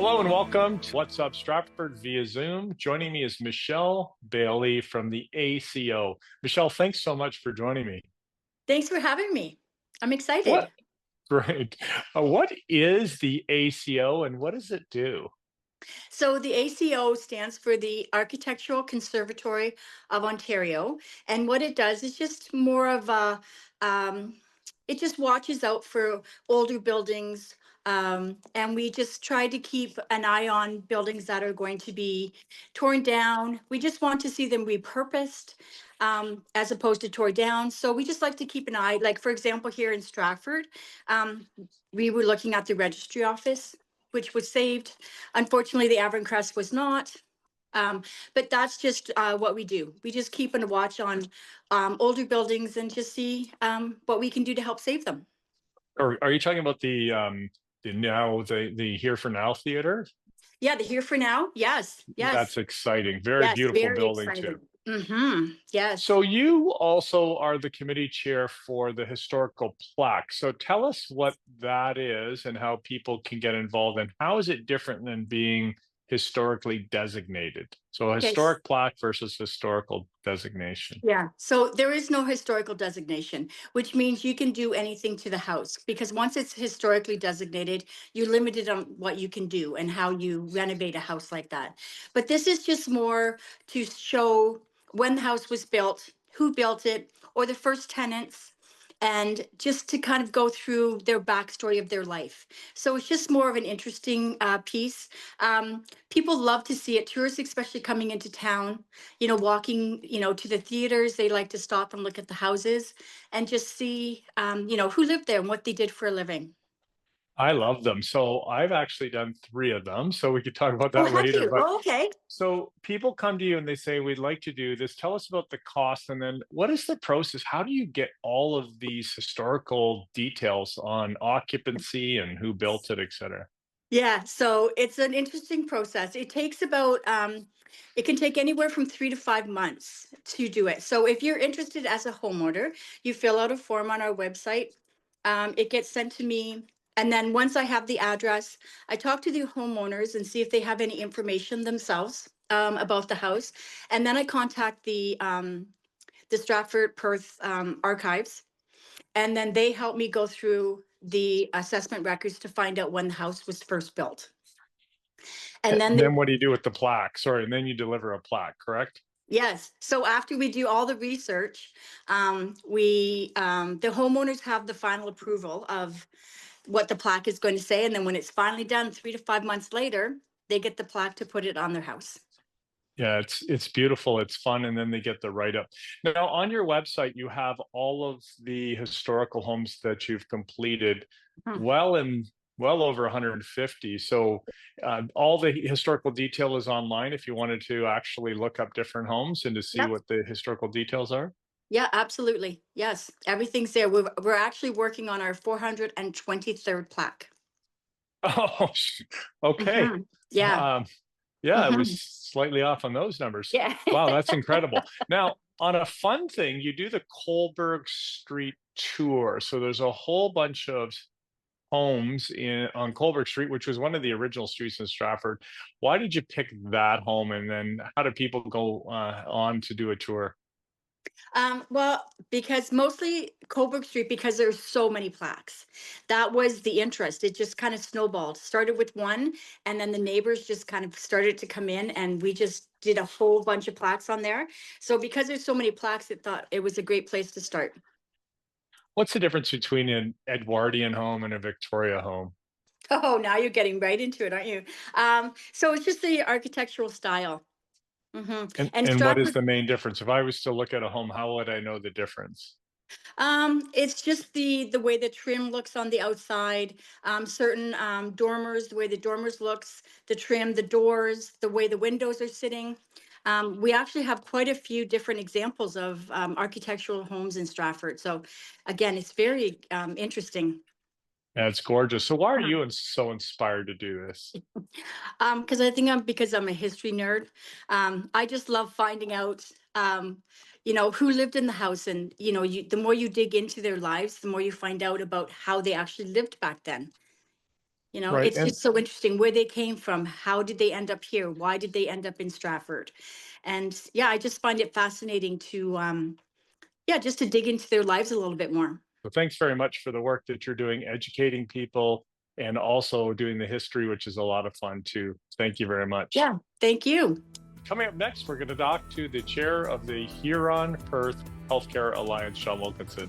Hello and welcome to What's Up Stratford via Zoom. Joining me is Michele Bailey from the ACO. Michele, thanks so much for joining me. Thanks for having me. I'm excited. What? Great. What is the ACO and what does it do? So the ACO stands for the Architectural Conservatory of Ontario, and what it does is just more of a it just watches out for older buildings, and we just try to keep an eye on buildings that are going to be torn down. We just want to see them repurposed, as opposed to torn down. So we just like to keep an eye. Like for example, here in Stratford, um, we were looking at the registry office, which was saved. Unfortunately, the Avon Crest was not. But that's just what we do. We just keep a watch on older buildings and just see what we can do to help save them. Or are you talking about the Here for Now theater? Yeah, the Here for Now. Yes, That's yes, exciting. Very yes. beautiful Very building too. exciting. Yes. So you also are the committee chair for the historical plaque. So tell us what that is and how people can get involved and how is it different than being historically designated? So a Okay. historic plaque versus historical designation. Yeah. So there is no historical designation, which means you can do anything to the house because once it's historically designated, you're limited on what you can do and how you renovate a house like that. But this is just more to show when the house was built, who built it, or the first tenants, and just to kind of go through their backstory of their life. So it's just more of an interesting piece. People love to see it, tourists, especially coming into town, walking, to the theaters. They like to stop and look at the houses and just see, who lived there and what they did for a living. I love them. So I've actually done three of them. So we could talk about Oh, that have later. you? But Oh, okay. so people come to you and they say, we'd like to do this. Tell us about the cost. And then what is the process? How do you get all of these historical details on occupancy and who built it, et cetera? Yeah, so it's an interesting process. It takes about, it can take anywhere from 3 to 5 months to do it. So if you're interested as a homeowner, you fill out a form on our website. It gets sent to me. And then once I have the address, I talk to the homeowners and see if they have any information themselves about the house. And then I contact the Stratford-Perth archives, and then they help me go through the assessment records to find out when the house was first built. And then And they, then what do you do with the plaque? Sorry, and then you deliver a plaque, correct? yes. So after we do all the research, the homeowners have the final approval of what the plaque is going to say. And then when it's finally done, 3 to 5 months later, they get the plaque to put it on their house. Yeah, it's beautiful, it's fun, and then they get the write-up. Now, on your website, you have all of the historical homes that you've completed, Hmm. well in well over 150. So all the historical detail is online if you wanted to actually look up different homes and to see Yep. what the historical details are. Yeah, absolutely. Yes, everything's there. We're actually working on our 423rd plaque. Oh, okay. Yeah. Um, Yeah, I was Hmm. slightly off on those numbers. Yeah. Wow, that's incredible. Now, on a fun thing, you do the Colberg Street tour. So there's a whole bunch of homes in on Colberg Street, which was one of the original streets in Stratford. Why did you pick that home, and then how do people go on to do a tour? Well, because mostly Colebrook Street, because there's so many plaques. That was the interest. It just kind of snowballed. Started with one, and then the neighbors just kind of started to come in, and we just did a whole bunch of plaques on there. So because there's so many plaques, it thought it was a great place to start. What's the difference between an Edwardian home and a Victoria home? Oh, now you're getting right into it, aren't you? So it's just the architectural style. And And what is Stratford. the main difference? If I was to look at a home, how would I know the difference? It's just the way the trim looks on the outside. Certain dormers, the way the dormers looks, the trim, the doors, the way the windows are sitting. We actually have quite a few different examples of architectural homes in Stratford. So again, it's very interesting. Yeah, it's gorgeous. So why are you so inspired to do this? Because I think because I'm a history nerd. I just love finding out, who lived in the house, and the more you dig into their lives, the more you find out about how they actually lived back then. You know, Right. it's And just so interesting where they came from. How did they end up here? Why did they end up in Stratford? And yeah, I just find it fascinating to, yeah, just to dig into their lives a little bit more. so thanks very much for the work that you're doing, educating people and also doing the history, which is a lot of fun too. Thank you very much. Yeah, thank you. Coming up next, we're going to talk to the chair of the Huron Perth Healthcare Alliance, Sean Wilkinson.